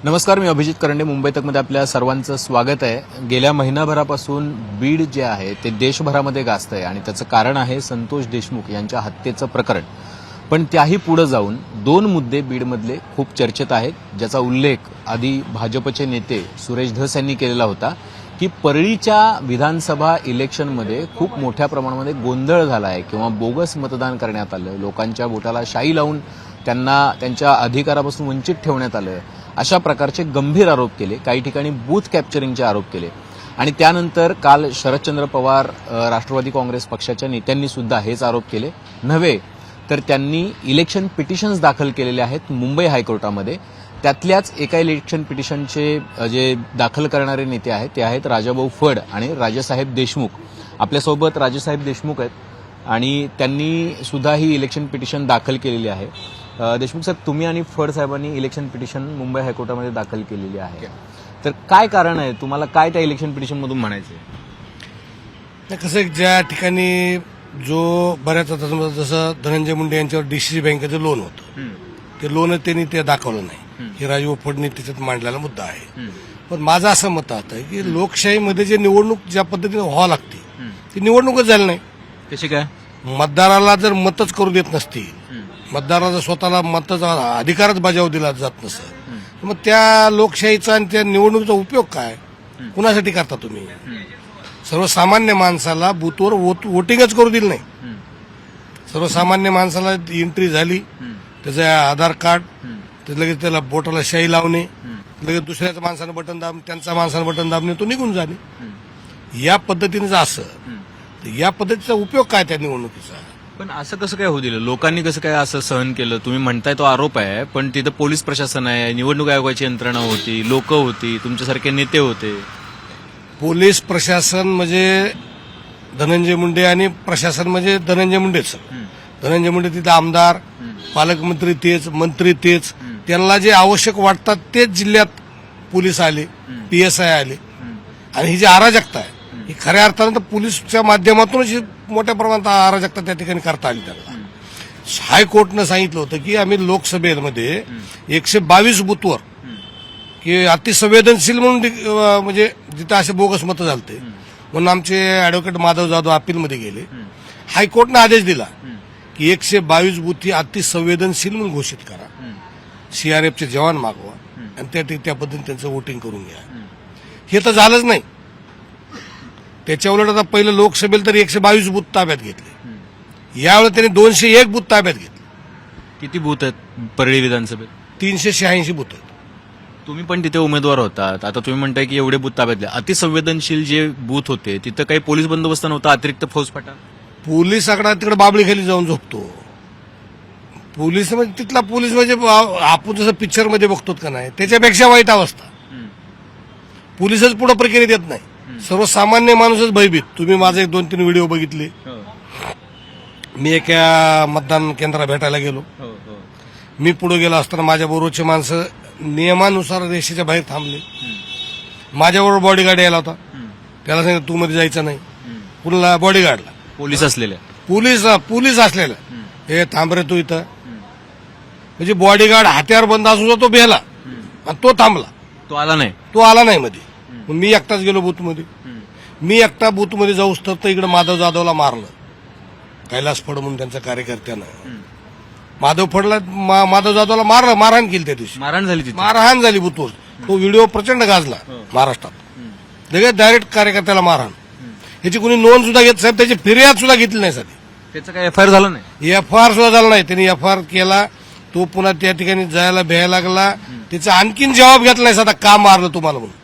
नमस्कार, मी अभिजित करंडे. मुंबई तकमध्ये आपल्या सर्वांचं स्वागत आहे. गेल्या महिनाभरापासून बीड जे आहे ते देशभरामध्ये गाजतंय आणि त्याचं कारण आहे संतोष देशमुख यांच्या हत्येचं प्रकरण. पण त्याही पुढे जाऊन दोन मुद्दे बीडमधले खूप चर्चेत आहेत, ज्याचा उल्लेख आधी भाजपचे नेते सुरेश धस यांनी केलेला होता की परळीच्या विधानसभा इलेक्शनमध्ये खूप मोठ्या प्रमाणामध्ये गोंधळ झाला आहे किंवा बोगस मतदान करण्यात आलं, लोकांच्या वोटाला शाई लावून त्यांना त्यांच्या अधिकारापासून वंचित ठेवण्यात आलं, अशा प्रकारचे गंभीर आरोप केले. काही ठिकाणी बूथ कॅप्चरिंगचे आरोप केले. आणि त्यानंतर काल शरदचंद्र पवार राष्ट्रवादी काँग्रेस पक्षाच्या नेत्यांनी सुद्धा हेच आरोप केले नव्हे, तर त्यांनी इलेक्शन पिटिशन्स दाखल केलेले आहेत मुंबई हायकोर्टामध्ये. त्यातल्याच एका इलेक्शन पिटिशनचे जे दाखल करणारे नेते आहेत ते आहेत राजाभाऊ फड आणि राजेसाहेब देशमुख. आपल्यासोबत राजेसाहेब देशमुख आहेत आणि त्यांनी सुद्धा ही इलेक्शन पिटिशन दाखल केलेली आहे. देशमुख साहेब, तुम्ही आणि फड साहेबांनी इलेक्शन पिटिशन मुंबई हायकोर्टामध्ये दाखल केलेली आहे, तर काय कारण आहे? तुम्हाला काय त्या इलेक्शन पिटिशनमधून म्हणायचं? कसं ज्या ठिकाणी जो बऱ्याच आता जसं धनंजय मुंडे यांच्यावर डीसीसी बँकेचं लोन होतं, ते लोन त्यांनी ते दाखवलं नाही, हे राजीव फडने त्याच्यात मांडलेला मुद्दा आहे. पण माझं असं मत आहे की लोकशाहीमध्ये जे निवडणूक ज्या पद्धतीने व्हावं लागते ती निवडणूकच झाली नाही. कशी काय? मतदाराला जर मतच करू देत नसतील, मतदाराला स्वतःला मताचा अधिकारच बजावू दिला जात नसेल, मग त्या लोकशाहीचा आणि त्या निवडणुकीचा उपयोग काय? कुणासाठी करता तुम्ही? सर्वसामान्य माणसाला बूथवर वोटिंगच करू दिलं नाही. सर्वसामान्य माणसाला एंट्री झाली, त्याचं आधार कार्ड, ते लगेच त्याला बोटाला शाई लावणे, लगेच दुसऱ्याच्या माणसानं बटन दाब, त्यांचा माणसानं बटन दाबणे, तो निघून जाणे. या पद्धतीनं असं, या पद्धतीचा उपयोग काय त्या निवडणुकीचा? पण असं कसं काय होऊ दिलं? लोकांनी कसं काय असं सहन केलं? तुम्ही म्हणताय तो आरोप आहे, पण तिथं पोलीस प्रशासन आहे, निवडणूक आयोगाची यंत्रणा होती, लोक होती, तुमच्यासारखे नेते होते. पोलीस प्रशासन म्हणजे धनंजय मुंडे आणि प्रशासन म्हणजे धनंजय मुंडेच. धनंजय मुंडे तिथे आमदार, पालकमंत्री तेच, मंत्री तेच, त्यांना जे आवश्यक वाटतात तेच जिल्ह्यात पोलीस आले, PSI आले. आणि ही जी अराजकता आहे ही खऱ्या अर्थानं तर पोलीसच्या माध्यमातूनच मोठ्या प्रमाणात अराजकता त्या ठिकाणी करता आली. त्यांना हायकोर्टनं सांगितलं होतं की आम्ही लोकसभेमध्ये 122 बूथवर की अतिसंवेदनशील म्हणून म्हणजे जिथं असे बोगस मतं झालते म्हणून आमचे अॅडव्होकेट माधव जाधव अपीलमध्ये गेले. हायकोर्टनं आदेश दिला की 122 बूथ ही अतिसंवेदनशील म्हणून घोषित करा, CRFचे जवान मागवा आणि त्या पद्धतीने त्यांचं वोटिंग करून घ्या. हे तर झालंच नाही. त्याच्या उलट आता पहिलं लोकसभेला तरी 122 बूथ ताब्यात घेतले, यावेळी त्यांनी 201 बूथ ताब्यात घेतले. किती बूथ आहेत परळी विधानसभेत? 386 बूथ आहेत. तुम्ही पण तिथे उमेदवार होतात, आता तुम्ही म्हणताय की एवढे बूथ ताब्यातले. अतिसंवेदनशील जे बूथ होते तिथं काही पोलीस बंदोबस्त नव्हता, अतिरिक्त फौजफाटा? पोलीस आकडा तिकडे बाबळीखाली जाऊन झोपतो. पोलीस म्हणजे तिथला पोलीस म्हणजे आपण जसं पिक्चरमध्ये बघतो का नाही, त्याच्यापेक्षा वाईट अवस्था. पोलीसच पुढे प्रक्रिया देत नाही, सर्वसामान्य माणूसच भयभीत. तुम्ही माझे 2-3 व्हिडिओ बघितले. मी एका मतदान केंद्राला भेटायला गेलो, मी पुढे गेलो असताना माझ्याबरोबरचे माणसं नियमानुसार रेषेच्या बाहेर थांबले. माझ्याबरोबर बॉडीगार्ड यायला होता, त्याला सांगितलं तू मध्ये जायचं नाही. कुणाला? बॉडीगार्डला. पोलीस असलेले? पोलीस असलेला. हे थांब रे तू इथं. म्हणजे बॉडीगार्ड हत्यार बंद असून सुद्धा तो भेला आणि तो थांबला, तो आला नाही. मध्ये. मी एकटाच गेलो बूथमध्ये. मी एकटा बूथमध्ये जाऊस तर इकडे माधव जाधवला मारलं, कैलास फड म्हणून त्यांच्या कार्यकर्त्यानं. माधव जाधवला मारलं, मारहाण केली त्या दिवशी. मारहाण झाली बूथवर. तो व्हिडिओ प्रचंड गाजला महाराष्ट्रात. लगेच डायरेक्ट कार्यकर्त्याला मारहाण. याची कोणी नोंद सुद्धा घेत, साहेब त्याची फिर्याद सुद्धा घेतली नाही साधी. त्याचं काय FIR झालं नाही? FIR सुद्धा झाला नाही. त्यांनी FIR केला, तो पुन्हा त्या ठिकाणी जायला भ्यायला लागला. त्याचा आणखीन जबाब घेतला नाही साधा, का मारलं तुम्हाला म्हणून.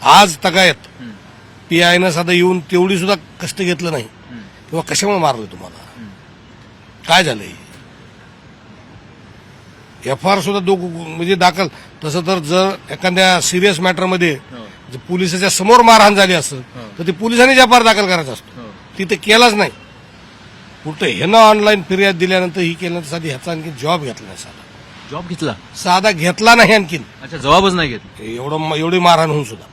आज तगायत PIनं साधा येऊन तेवढी सुद्धा कष्ट घेतलं नाही किंवा कशामुळे मारलं तुम्हाला, काय झालंय. FIR सुद्धा म्हणजे दाखल. तसं तर जर एखाद्या सिरियस मॅटरमध्ये पोलिसाच्या समोर मारहाण झाली असेल तर ते पोलिसांनी FIR दाखल करायचा असतो, तिथे केलाच नाही. कुठं ह्यानं ऑनलाईन फिर्याद दिल्यानंतर ही केल्यानंतर साधी ह्याचा आणखी जॉब घेतला नाही. जॉब घेतला? साधा घेतला नाही आणखीन. अच्छा, जबाबच नाही घेतला. एवढी मारहाण होऊन सुद्धा.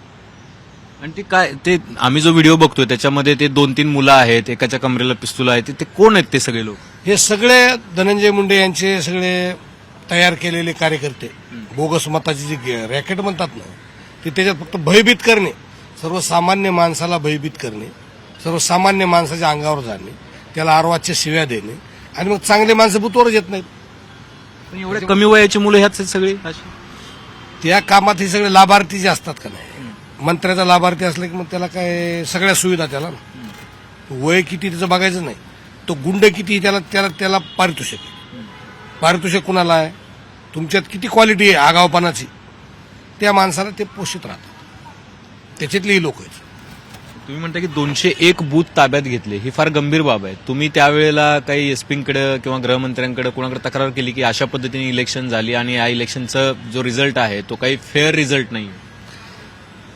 आणि ते काय, ते आम्ही जो व्हिडिओ बघतोय त्याच्यामध्ये ते 2-3 मुलं आहेत, एकाच्या कमरेला पिस्तूल आहे, ते कोण आहेत ते सगळे लोक? हे सगळे धनंजय मुंडे यांचे सगळे तयार केलेले कार्यकर्ते, बोगस मताची जी रॅकेट म्हणतात ना, ते त्याच्यात फक्त भयभीत करणे, सर्वसामान्य माणसाला भयभीत करणे, सर्वसामान्य माणसाच्या अंगावर जाणे, त्याला आरवाच्या शिव्या देणे, आणि मग चांगले माणसं बुतवरच येत नाहीत. पण एवढे कमी वयाची मुलं ह्याच आहेत सगळी अशी? त्या कामात हे सगळे लाभार्थी जे असतात का नाही, मंत्र्याचा लाभार्थी असला की मग त्याला काय सगळ्या सुविधा त्याला ना. वय किती त्याचं बघायचं नाही, तो गुंड किती त्याला त्याला त्याला पारितोषिक आहे. पारितोषिक कुणाला आहे? तुमच्यात किती क्वालिटी आहे आगावपणाची, त्या माणसाला ते पोषित राहतात. त्याच्यातली ही लोक आहेत. तुम्ही म्हणता की 201 बूथ ताब्यात घेतले, ही फार गंभीर बाब आहे. तुम्ही त्यावेळेला काही एसपींकडे किंवा गृहमंत्र्यांकडे कोणाकडे तक्रार केली की अशा पद्धतीने इलेक्शन झाली आणि या इलेक्शनचा जो रिझल्ट आहे तो काही फेअर रिझल्ट नाही?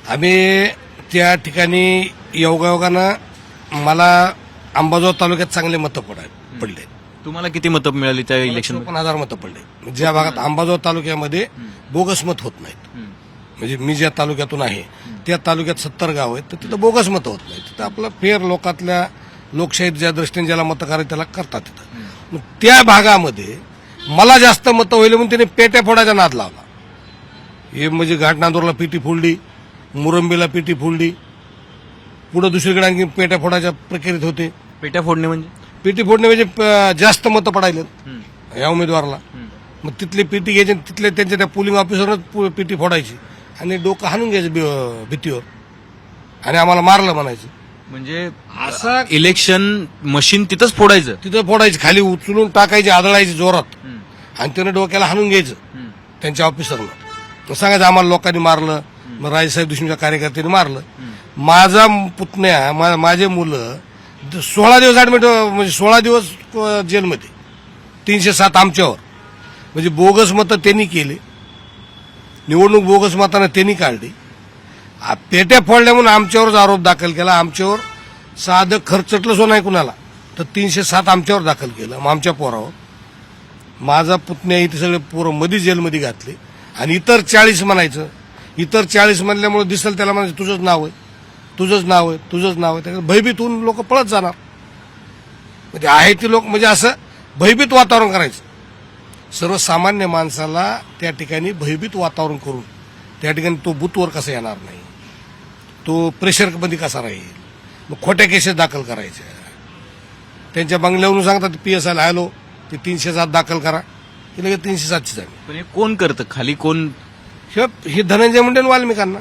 आम्ही त्या ठिकाणी योगायोगानं मला अंबाजोगाई तालुक्यात चांगले मतं पडले. तुम्हाला किती मतं मिळाली त्या इलेक्शन? 54,000 मतं पडले. ज्या भागात अंबाजोगाई तालुक्यामध्ये बोगस मत होत नाहीत, म्हणजे मी ज्या तालुक्यातून आहे त्या तालुक्यात 70 गाव आहेत, तर तिथं बोगस मतं होत नाहीत. तिथं आपलं फेअर लोकातल्या लोकशाहीत ज्या दृष्टीने ज्याला मतं करायचं त्याला करतात. तिथं मग त्या भागामध्ये मला जास्त मतं होईल म्हणून त्याने पेट्या फोडायचा नाद लावला. हे म्हणजे घाटनांदूरला पेटी फोडली, मुरंबीला पेटी फोडली, पुढे दुसरीकडे आणखी पेट्या फोडायच्या प्रक्रियेत होते. पेट्या फोडणे म्हणजे? पेटी फोडणे म्हणजे जास्त मतं पडायला या उमेदवाराला, मग तिथली पेटी घ्यायची, तिथले त्यांच्या त्या पोलिंग ऑफिसरनच पेटी फोडायची आणि डोकं हाणून घ्यायचं भीतीवर आणि आम्हाला मारलं म्हणायचं. म्हणजे असं इलेक्शन मशीन तिथंच फोडायचं? तिथं फोडायची, खाली उचलून टाकायची, आदळायची जोरात, आणि त्यानं डोक्याला हाणून घ्यायचं त्यांच्या ऑफिसरनं. सांगायचं आम्हाला लोकांनी मारलं, मग राजेसाहेब देशमुखच्या कार्यकर्त्यांनी मारलं. माझा पुतण्या, माझे मुलं 16 दिवस ऍडमिट, म्हणजे 16 दिवस जेलमध्ये, 307 आमच्यावर. म्हणजे बोगस मतं त्यांनी केली, निवडणूक बोगस मतानं त्यांनी काढली, पेट्या फोडल्या म्हणून आमच्यावरच आरोप दाखल केला. आमच्यावर साधं खर्चटलंच नाही कुणाला, तर 307 आमच्यावर दाखल केलं, मग आमच्या पोरावर. माझा पुतण्या इथे सगळे पोरं मध्ये जेलमध्ये घातले, आणि इतर 40 म्हणायचं. इतर 40 म्हणल्यामुळे दिसेल त्याला म्हणायचं तुझंच नाव आहे, तुझंच नाव आहे, तुझंच नाव आहे. त्याच्यात भयभीत होऊन लोक पळत जाणार. म्हणजे आहे ते लोक म्हणजे असं भयभीत वातावरण करायचं. सर्वसामान्य माणसाला त्या ठिकाणी भयभीत वातावरण करून त्या ठिकाणी तो बूथवर कसा येणार नाही, तो प्रेशरमध्ये कसा राहील. मग खोट्या केसेस दाखल करायच्या, त्यांच्या बंगल्यावरून सांगतात PSI हॅलो ते 307 दाखल करा, की लगेच 307ची झाली. पण हे कोण करतं खाली? कोण? हे धनंजय मुंडे आणि वाल्मिकांना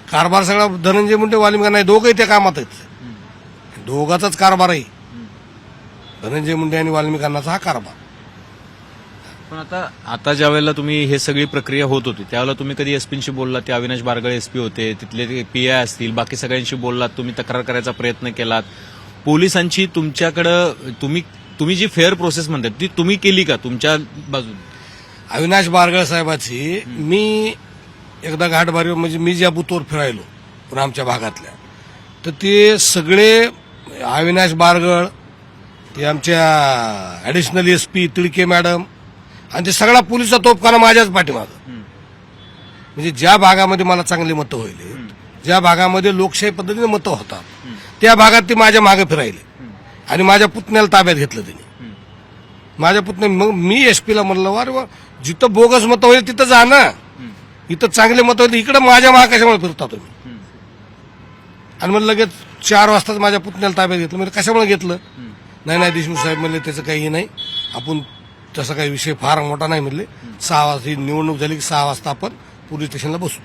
कारभार सगळा धनंजय मुंडे वाल्मिकांना आहे. दोघंही त्या कामात आहेत, दोघाचाच कारभार आहे धनंजय मुंडे आणि वाल्मिकांनाचा हा कारभार. पण आता ज्या वेळेला तुम्ही हे सगळी प्रक्रिया होत होती त्यावेळेला तुम्ही कधी एसपींशी बोललात? ते अविनाश बारगळे एसपी होते, तिथले PI असतील, बाकी सगळ्यांशी बोललात, तुम्ही तक्रार करायचा प्रयत्न केलात? पोलिसांची तुमच्याकडं तुम्ही जी फेअर प्रोसेस म्हणतात ती तुम्ही केली का तुमच्या बाजूने? अविनाश बारगळ साहेबाची मी एकदा घाटबारीवर, म्हणजे मी ज्या बूथवर फिरायलो पण आमच्या भागातल्या, तर ते सगळे अविनाश बारगळ, ते आमच्या ऍडिशनल SP तिळके मॅडम, आणि ते सगळा पोलिसचा तोफखाना माझ्याच पाठीमागं. म्हणजे ज्या भागामध्ये मला चांगली मतं होईल, ज्या भागामध्ये लोकशाही पद्धतीने मतं होतात, त्या भागात ते माझ्या मागे फिरायले आणि माझ्या पुतण्याला ताब्यात घेतलं त्यांनी. माझ्या पुतण्या, मग मी SP ला म्हणलं अरे वा, जिथं बोगस मतं होईल तिथं जा ना, इथं चांगले मतं होईल, इकडं माझ्या मागे कशामुळे फिरता तुम्ही? आणि मग लगेच 4 वाजताच माझ्या पुतण्याला ताब्यात घेतलं. म्हणजे कशामुळे घेतलं? नाही देशमुख साहेब म्हणले त्याचं काही नाही, आपण तसा काही विषय फार मोठा नाही म्हणले. 6 वाजता ही निवडणूक झाली की 6 वाजता आपण पोलीस स्टेशनला बसू.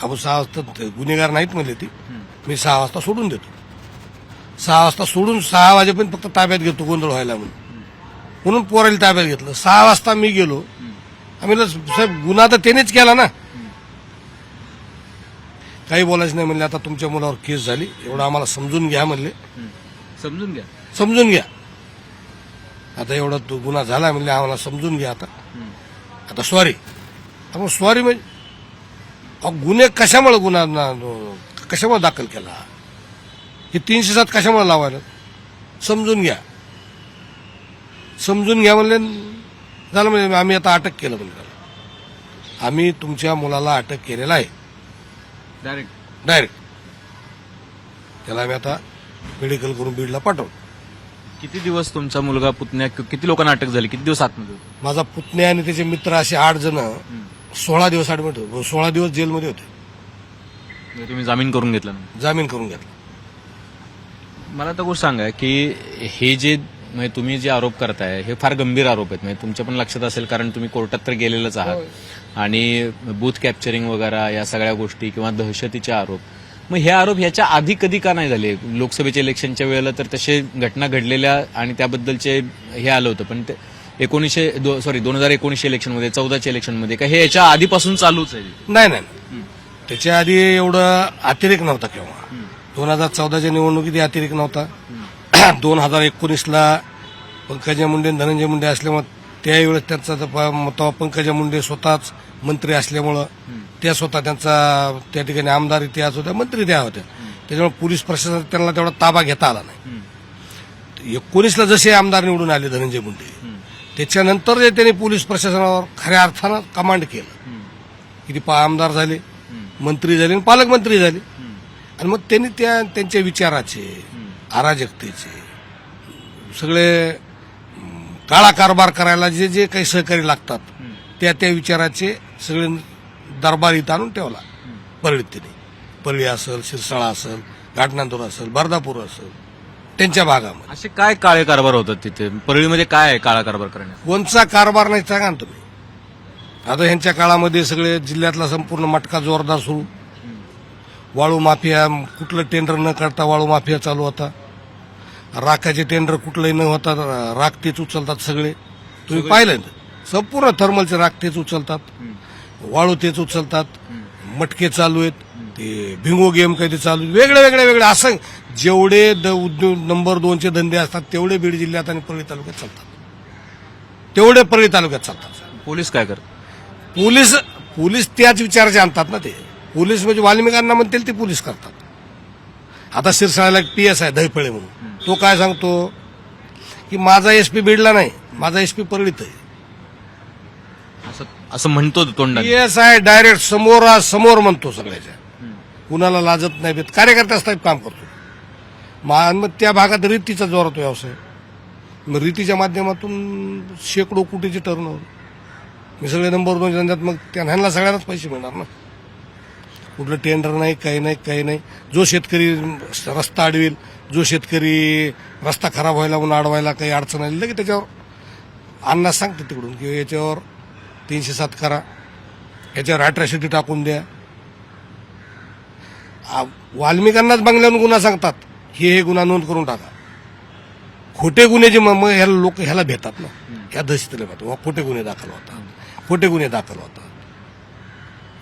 आपण 6 वाजता गुन्हेगार नाहीत म्हणले ती, मी 6 वाजता सोडून देतो. 6 वाजता सोडून 6 वाजेपर्यंत फक्त ताब्यात घेतो गोंधळ व्हायला म्हणून पोराला ताब्यात घेतलं. 6 वाजता मी गेलो, आम्ही साहेब गुन्हा तर त्यानेच केला ना, काही बोलायचं नाही म्हणले. आता तुमच्या मुलावर केस झाली, एवढं आम्हाला समजून घ्या म्हणले. समजून घ्या आता एवढा तो गुन्हा झाला म्हणले, आम्हाला समजून घ्या. आता सॉरी. आपण सॉरी म्हणजे गुन्हे कशामुळे कशामुळे दाखल केला, हे 307 कशामुळे लावायला? समजून घ्या म्हणले, झालं. म्हणजे आम्ही आता अटक केलं म्हणजे, आम्ही तुमच्या मुलाला अटक केलेला आहे डायरेक्ट. त्याला आम्ही आता मेडिकल करून बीडला पाठवलं. किती दिवस तुमचा मुलगा पुतण्या किती लोकांना अटक झाली, किती दिवस आतमध्ये होते? माझा पुतण्या आणि त्याचे मित्र असे 8 जण 16 दिवस ऍडमिट होते, 16 दिवस जेलमध्ये होते. म्हणजे तुम्ही जामीन करून घेतला नाही? जामीन करून घेतला. मला आता गोष्ट सांगा की हे जे म्हणजे तुम्ही जे आरोप करताय हे फार गंभीर आरोप आहेत. म्हणजे तुमच्या पण लक्षात असेल, कारण तुम्ही कोर्टात तर गेलेलंच आहात आणि बूथ कॅप्चरिंग वगैरे या सगळ्या गोष्टी किंवा दहशतीचे आरोप. मग हे आरोप ह्याच्या आधी कधी का नाही झाले? लोकसभेच्या इलेक्शनच्या वेळेला तर तसे घटना घडलेल्या आणि त्याबद्दलचे हे आलं होतं, पण ते 2019 इलेक्शनमध्ये 14च्या इलेक्शनमध्ये का हे याच्या आधीपासून चालूच आहे? नाही, त्याच्या आधी एवढं अतिरेक नव्हता केव्हा. 2014च्या निवडणुकीत अतिरेक नव्हता. 2019ला पंकजा मुंडे धनंजय मुंडे असल्यामुळे त्यावेळेस त्यांचा तेव्हा पंकजा मुंडे स्वतःच मंत्री असल्यामुळं त्या स्वतः त्यांचा त्या ठिकाणी आमदार इतिहास होत्या, मंत्री त्या होत्या. त्याच्यामुळे पोलीस प्रशासन त्यांना तेवढा ताबा घेता आला नाही. 19ला जसे आमदार निवडून आले धनंजय मुंडे, त्याच्यानंतर जे त्यांनी पोलीस प्रशासनावर खऱ्या अर्थानं कमांड केलं. किती आमदार झाले, मंत्री झाले आणि पालकमंत्री झाले. आणि मग त्यांनी त्यांच्या विचाराचे, अराजकतेचे, सगळे काळा कारभार करायला जे जे काही सहकारी लागतात त्या विचाराचे सगळे दरबार इथं आणून ठेवला. परळीत त्यांनी, परळी असेल, शिरसाळा असेल, घाटनांदूर असेल, बर्दापूर असेल, त्यांच्या भागामध्ये असे काय काळे कारभार होतात तिथे? परळीमध्ये काय आहे काळा कारभार करण्यात? कोणचा कारभार नाही सांगा ना तुम्ही. आता ह्यांच्या काळामध्ये सगळे जिल्ह्यातला संपूर्ण मटका जोरदार सुरू. वाळू माफिया, कुठलं टेंडर न करता वाळू माफिया चालू होता. राखाचे टेंडर कुठलंही न होता राख तेच उचलतात सगळे. तुम्ही पाहिलं ना, संपूर्ण थर्मलचे राख तेच उचलतात, वाळू तेच उचलतात, मटके चालू आहेत, ते भिंगो गेम काही ते चालू आहेत, वेगळे असं जेवढे उद्योग नंबर 2चे धंदे असतात तेवढे बीड जिल्ह्यात आणि परळी तालुक्यात चालतात. तेवढे परळी तालुक्यात चालतात. पोलीस काय करतात? पोलीस त्याच विचाराचे आणतात ना. ते पोलीस म्हणजे वाल्मिकांना म्हणतील ते पोलीस करतात. आता शिरसाळ्याला एक PS आहे दहीफळे म्हणून, तो काय सांगतो की माझा एसपी बीडला नाही, माझा एसपी परळीत आहे. असं म्हणतो तोंडात. PS आहे डायरेक्ट समोर म्हणतो सगळ्याच्या, कुणाला लाजत नाही भेट. कार्यकर्त्याच टाईप काम करतो. मग त्या भागात रीतीचा जोरात व्यवसाय. मग रीतीच्या माध्यमातून शेकडो कोटीचे टर्नओव्हर. मी सगळे नंबर 2 धंद्यात, मग त्यांना सगळ्यांनाच पैसे मिळणार ना. कुठलं टेंडर नाही, काही नाही. जो शेतकरी रस्ता अडवेल, जो शेतकरी रस्ता खराब व्हायला म्हणून अडवायला काही अडचण आली की त्याच्यावर अन्नाच सांगते तिकडून की याच्यावर 307 करा, याच्यावर अॅट्रॉसिटी टाकून द्या. वाल्मिकांनाच बंगल्यावर गुन्हा सांगतात, हे गुन्हा नोंद करून टाका. खोटे गुन्हे जे मग ह्याला लोक ह्याला भेटतात ना, ह्या दहशतीला भेटतात. खोटे गुन्हे दाखल होतात.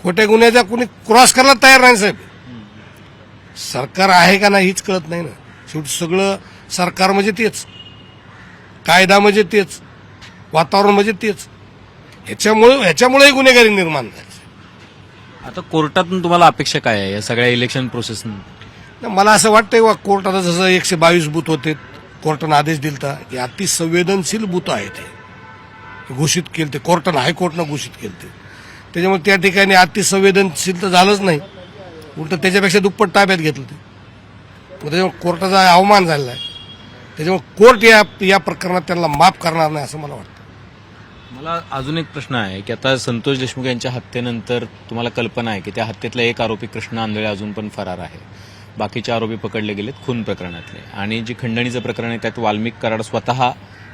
खोटे गुन्ह्याचा कुणी क्रॉस करायला तयार नाही साहेब. सरकार आहे का नाही हीच कळत नाही ना. शेवटी सगळं सरकार म्हणजे तेच, कायदा म्हणजे तेच, वातावरण म्हणजे तेच. ह्याच्यामुळे गुन्हेगारी निर्माण झाली. आता कोर्टातून तुम्हाला अपेक्षा काय आहे या सगळ्या इलेक्शन प्रोसेस? मला असं वाटतंय कोर्टात जसं 122 बूथ होते, कोर्टानं आदेश दिलता की अति संवेदनशील बूथ आहे ते घोषित केले. ते कोर्टानं, हायकोर्टानं घोषित केले. त्याच्यामुळे त्या ठिकाणी अति संवेदनशील तर झालंच नाही, उलट त्याच्यापेक्षा दुप्पट ताब्यात घेतलं ते. त्याच्यामुळे कोर्टाचा अवमान झालेला आहे. त्याच्यामुळे कोर्ट या प्रकरणात त्यांना माफ करणार नाही असं मला वाटतं. मला अजून एक प्रश्न आहे की आता संतोष देशमुख यांच्या हत्येनंतर तुम्हाला कल्पना आहे की त्या हत्येतला एक आरोपी कृष्ण आंधळे अजून पण फरार आहे. बाकीचे आरोपी पकडले गेलेत खून प्रकरणातले. आणि जी खंडणीचं प्रकरण आहे त्यात वाल्मिक कराड स्वतः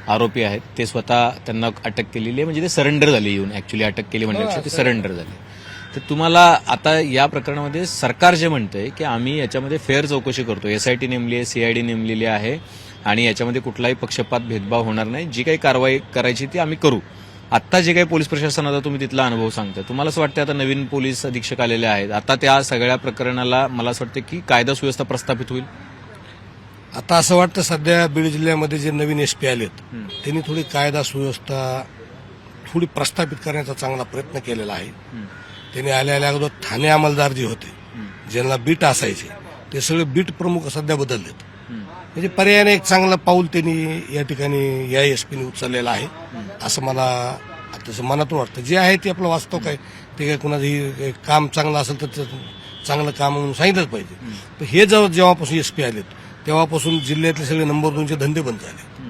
आरोपी आहेत. ते स्वतः त्यांना अटक केलेली आहे, म्हणजे ते सरेंडर झाले. येऊन ऍक्च्युली अटक केली म्हणण्यापेक्षा ते सरेंडर झाले. तर तुम्हाला आता या प्रकरणामध्ये सरकार जे म्हणतंय की आम्ही याच्यामध्ये फेअर चौकशी करतो, SIT नेमली आहे, CID नेमलेली आहे आणि याच्यामध्ये कुठलाही पक्षपात भेदभाव होणार नाही, जी काही कारवाई करायची ती आम्ही करू. आता जे काही पोलीस प्रशासनाचा तुम्ही तिथला अनुभव सांगता, तुम्हाला असं वाटतं आता नवीन पोलीस अधीक्षक आलेले आहेत, आता त्या सगळ्या प्रकरणाला मला असं वाटतं की कायदा सुव्यवस्था प्रस्थापित होईल? आता असं वाटतं सध्या बीड जिल्ह्यामध्ये जे नवीन SP आलेत त्यांनी थोडी कायदा सुव्यवस्था थोडी प्रस्थापित करण्याचा चांगला प्रयत्न केलेला आहे. त्यांनी आल्या अगोदर ठाणे अंमलदार जे होते, ज्यांना बीट असायचे, ते सगळे बीट प्रमुख सध्या बदललेत. म्हणजे पर्यायाने एक चांगलं पाऊल त्यांनी या ठिकाणी या SPने उचललेलं आहे असं मला तसं मनातून वाटतं. जे आहे ते आपलं वास्तव काय, ते काय कुणाचंही काम चांगलं असेल तर चांगलं काम म्हणून सांगितलंच पाहिजे. तर हे जेव्हापासून SP आलेत तेव्हापासून जिल्ह्यातले सगळे नंबर 2चे धंदे बंद झाले.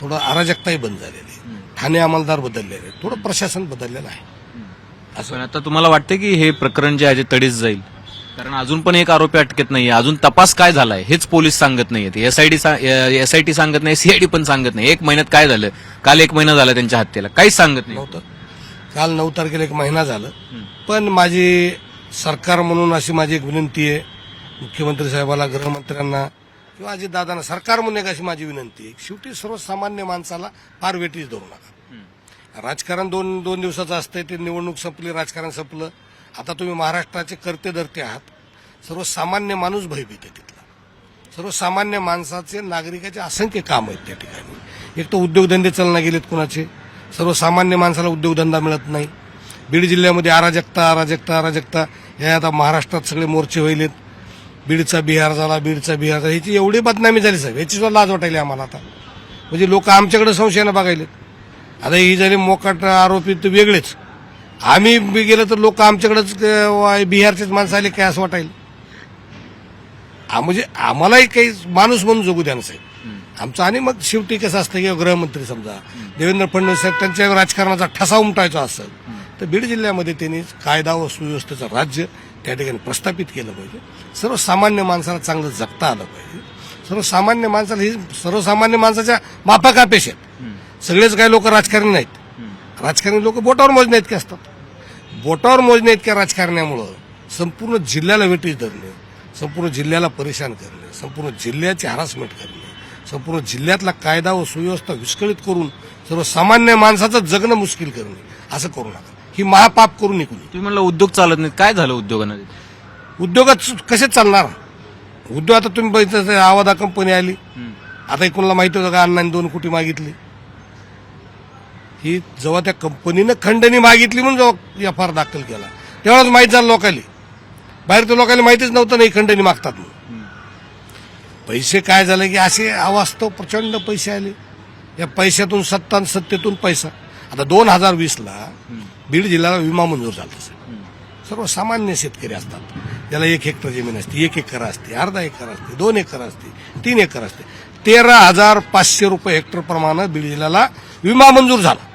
थोडं अराजकताही बंद झालेली आहे. ठाणे अंमलदार बदललेले आहेत, थोडं प्रशासन बदललेलं आहे. पण आता तुम्हाला वाटतं की हे प्रकरण जे आहे ते तडीच जाईल? कारण अजून पण एक आरोपी अटकेत नाहीये, अजून तपास काय झालाय हेच पोलीस सांगत नाहीयेत, एसआयटी सांगत नाही, सीआयडी पण सांगत नाही. 1 महिन्यात काय झालं, काल 1 महिना झाला त्यांच्या हत्येला, काहीच सांगत नाही. नव्हतं. काल 9 तारखेला 1 महिना झालं. पण माझी सरकार म्हणून अशी माझी एक विनंती आहे मुख्यमंत्री साहेबाला, गृहमंत्र्यांना किंवा अजितदादांना, सरकार म्हणून एक अशी माझी विनंती आहे, शेवटी सर्वसामान्य माणसाला फार वेटीच धरू नका. राजकारण दोन दिवसाचं असतंय, ते निवडणूक संपली, राजकारण संपलं. आता तुम्ही महाराष्ट्राचे कर्ते धर्ते आहात. सर्वसामान्य माणूस भयभीत आहे तिथला. सर्वसामान्य माणसाचे, नागरिकाचे असंख्य काम आहेत त्या ठिकाणी. एक तर उद्योगधंदे चालना गेलेत कुणाचे, सर्वसामान्य माणसाला उद्योगधंदा मिळत नाही. बीड जिल्ह्यामध्ये अराजकता. हे आता महाराष्ट्रात सगळे मोर्चे व्हायलेत. बीडचा बिहार झाला, ह्याची एवढी बदनामी झाली साहेब, याची सुद्धा लाज वाटायली आम्हाला आता. म्हणजे लोक आमच्याकडे संशयानं बघायलेत. आता ही झाली मोकाट आरोपी तर वेगळेच, आम्ही गेलं तर लोक आमच्याकडेच बिहारचेच माणसं आले काय असं वाटायला. म्हणजे आम्हालाही काही माणूस म्हणून जगू द्या ना साहेब आमचं. आणि मग शेवटी कसं असतं की गृहमंत्री समजा देवेंद्र फडणवीस साहेब त्यांच्या राजकारणाचा ठसा उमटायचा असेल तर बीड जिल्ह्यामध्ये त्यांनी कायदा व सुव्यवस्थेचं राज्य त्या ठिकाणी प्रस्थापित केलं पाहिजे. सर्वसामान्य माणसाला चांगलं जगता आलं पाहिजे. सर्वसामान्य माणसाच्या माफक अपेक्षा आहेत. सगळेच काही लोक राजकारणी नाहीत. राजकारणी लोक बोटावर मोजणे इतके असतात. बोटावर मोजणे इतक्या राजकारण्यामुळं संपूर्ण जिल्ह्याला वेटीस धरणे, संपूर्ण जिल्ह्याला परेशान करणे, संपूर्ण जिल्ह्याची हरासमेंट करणे, संपूर्ण जिल्ह्यातला कायदा व सुव्यवस्था विस्कळीत करून सर्वसामान्य माणसाचं जगणं मुश्किल करणे, असं करू नका. ही महापाप करू नये. तुम्ही म्हणलं उद्योग चालत नाही, काय झालं उद्योगांना? उद्योगात कसे चालणार उद्योग? आता तुम्ही बघितलं आवादा कंपनी आली, आता कोणाला माहिती होतं का अण्णांनी 2 कोटी मागितली? ही जेव्हा त्या कंपनीनं खंडणी मागितली म्हणून जेव्हा एफ आर दाखल केला तेव्हाच माहीत झालं लोकांनी. बाहेर तर लोकांना माहितीच नव्हतं नाही खंडणी मागतात म्हणून. पैसे काय झाले की असे अवास्तव प्रचंड पैसे आले. या पैशातून सत्ता आणि सत्तेतून पैसा. आता 2020ला बीड जिल्ह्याला विमा मंजूर झाला. सर्वसामान्य शेतकरी असतात, त्याला 1 हेक्टर जमीन असते, 1 एकर असते, अर्धा एकर असते, 2 एकर असते, 3 एकर असते. 13,500 रुपये हेक्टर प्रमाणे बीड जिल्ह्याला विमा मंजूर झाला.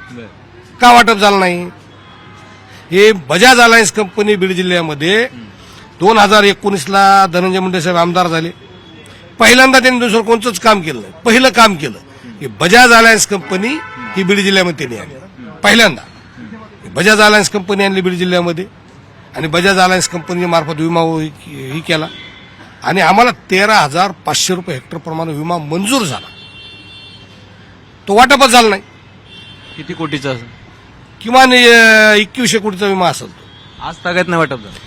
का वाटप झालं नाही? हे बजाज अलायन्स कंपनी बीड जिल्ह्यामध्ये 2019ला धनंजय मुंडे साहेब आमदार झाले. पहिल्यांदा त्यांनी दुसरं कोणतंच काम केलं नाही. पहिलं काम केलं की बजाज अलायन्स कंपनी ही बीड जिल्ह्यामध्ये त्यांनी आणली. पहिल्यांदा बजाज अलायन्स कंपनी आणली बीड जिल्ह्यामध्ये आणि बजाज अलायन्स कंपनीच्या मार्फत विमा ही केला आणि आम्हाला 13,500 रुपये हेक्टर प्रमाणे विमा मंजूर झाला. तो वाटपच झाला नाही. किती कोटीचा असेल? किमान 2100 कोटीचा विमा असेल तो. आज तागायत नाही वाटप झालं.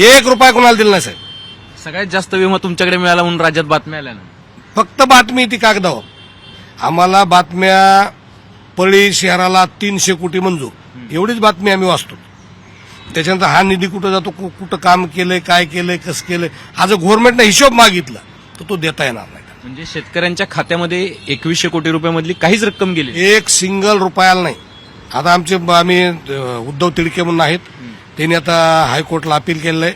1 रुपया कोणाला दिला नाही साहेब. सगळ्यात जास्त विमा तुमच्याकडे मिळाला म्हणून राज्यात बातम्या आल्या ना. फक्त बातमी ती कागदावर. आम्हाला बातम्या पळी शहराला 300 कोटी मंजूर, एवढीच बातमी आम्ही वाचतो. त्याच्यानंतर हा निधी कुठं जातो, कुठं काम केलंय, काय केलंय, कसं केलंय, हा जर गव्हर्नमेंटने हिशोब मागितला तर तो देता येणार नाही. म्हणजे शेतकऱ्यांच्या खात्यामध्ये 2100 कोटी रुपयामधली काहीच रक्कम गेली, 1 सिंगल रुपयाला नाही. आता आम्ही उद्धव तिडके म्हणून आहेत, त्यांनी आता हायकोर्टला अपील केलंय.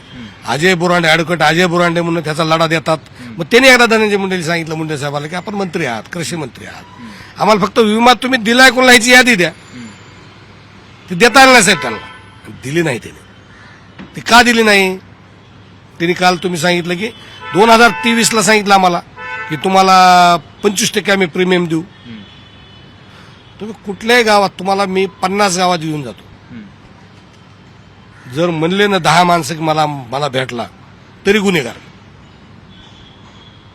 ऍडव्होकेट अजय बुरांडे म्हणून त्याचा लढा देतात. मग त्यांनी एकदा धनंजय मुंडेला सांगितलं, मुंडे साहेबाला, की आपण मंत्री आहात, कृषी मंत्री आहात, आम्हाला फक्त विमा तुम्ही दिलाय कोणाला ह्याची यादी द्या. ते देता आलं नाही साहेब त्यांना. दिली नाही त्याने. ते का दिली नाही? त्यांनी काल तुम्ही सांगितलं की 2023ला सांगितलं आम्हाला की तुम्हाला 25% आम्ही प्रीमियम देऊ. तुम्ही कुठल्याही गावात, तुम्हाला मी 50 गावात घेऊन जातो, जर म्हणले ना 10 माणसं की मला भेटला तरी गुन्हेगार.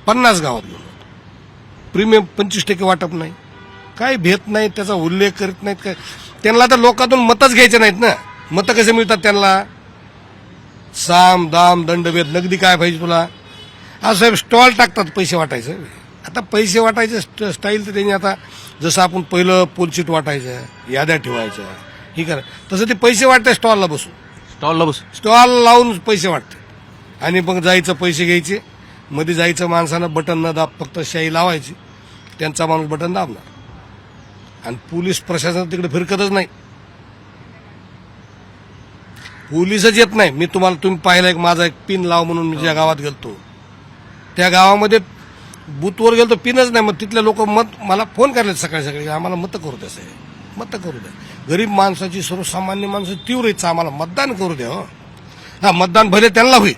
50 गावात घेऊन जातो. प्रीमियम 25% वाटप नाही, काही भेट नाही, त्याचा उल्लेख करीत नाहीत. काय त्यांना तर लोकांतून मतच घ्यायचे नाहीत ना. मतं कसे मिळतात त्यांना? साम दाम दंडभेद, नगदी काय पाहिजे तुला, हा साहेब स्टॉल टाकतात पैसे वाटायचं. आता पैसे वाटायचं स्टाईल तर त्यांनी आता जसं आपण पहिलं पोलशीट वाटायचं, याद्या ठेवायच्या, ही करा, तसं ते पैसे वाटते स्टॉलला बसून. स्टॉल लावून पैसे वाटते आणि मग जायचं, पैसे घ्यायचे, मध्ये जायचं, माणसानं बटन न दाब, फक्त शाई लावायची, त्यांचा माणूस बटन दाबणार. आणि पोलीस प्रशासन तिकडे फिरकतच नाही, पोलीसच येत नाही. तुम्ही पाहिलं एक माझा एक पिन लाव म्हणून मी ज्या गावात गेलतो, त्या गावामध्ये बूथवर गेलो तर पिनच नाही. मग तिथले लोक मला फोन करायला सकाळी सकाळी आम्हाला मतं करू द्या साहेब, मतं करू द्या. गरीब माणसाची, सर्वसामान्य माणसं तीव्र इच्छा आम्हाला मतदान करू द्या. हो हा, मतदान भले त्यांना होईल.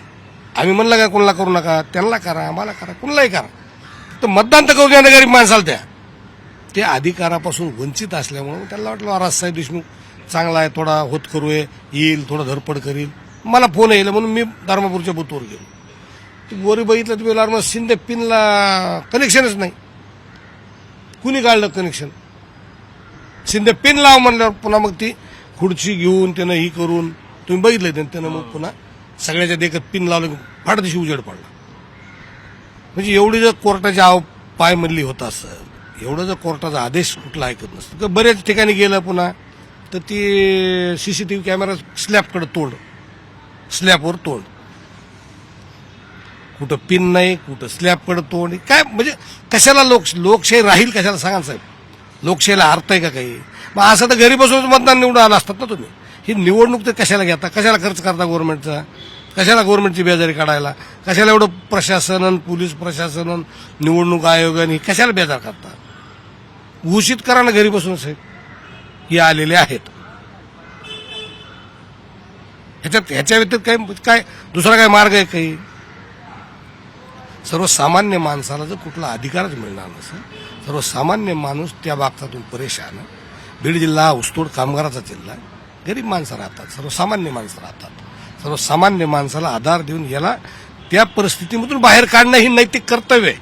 आम्ही म्हणलं का कोणाला करू नका, त्यांना करा, आम्हाला करा, कुणालाही करा, तर मतदान तर करू द्या ना गरीब माणसाला. ते अधिकारापासून वंचित असल्यामुळे त्यांना वाटलं राजसाहेब देशमुख चांगला आहे, थोडा होतकरू आहे, येईल, थोडा धडपड करील, मला फोन येईल म्हणून मी धर्मापूरच्या बूथवर गेलो. वरी बघितलं तुम्ही लार, शिंदे पिनला कनेक्शनच नाही. कुणी काढलं कनेक्शन? शिंदे पिन लाव म्हणल्यावर पुन्हा मग ती खुर्ची घेऊन त्यानं ही करून तुम्ही बघितलं त्यानं मग पुन्हा सगळ्याच्या देखत पिन लावलं, फाट दिवशी उजेड पडला. म्हणजे एवढी जर कोर्टाच्या पाय मधली होत असं, एवढं जर कोर्टाचा आदेश कुठला ऐकत नसतं तर बऱ्याच ठिकाणी गेलं पुन्हा तर ती सीसीटीव्ही कॅमेरा स्लॅबकडे तोंड, स्लॅबवर तोंड, कुठं पिन नाही, कुठं स्लॅबकडे तोंड. काय म्हणजे कशाला लोकशाही राहील कशाला सांगा साहेब? लोकशाहीला अर्थ आहे का काही? मग असं तर घरी बसूनच मतदान निवडून आला असतात ना तुम्ही. ही निवडणूक तर कशाला घेता, कशाला खर्च करता गव्हर्नमेंटचा, कशाला गव्हर्नमेंटची बेजारी काढायला, कशाला एवढं प्रशासन, पोलीस प्रशासन, निवडणूक आयोगाने कशाला बेजार करता? घोषित करा ना घरी बसून साहेब, हे आलेले आहेत. ह्याच्या व्यतिरिक्त काय दुसरा काय मार्ग आहे काही? सर्वसामान्य माणसाला जर कुठला अधिकारच मिळणार नसेल, सर्वसामान्य माणूस त्या बाबतीतून परेशान. बीड जिल्हा ऊसतोड कामगाराचा जिल्हा, गरीब माणसं राहतात, सर्वसामान्य माणसं राहतात. सर्वसामान्य माणसाला आधार देऊन याला त्या परिस्थितीमधून बाहेर काढणं ही नैतिक कर्तव्य आहे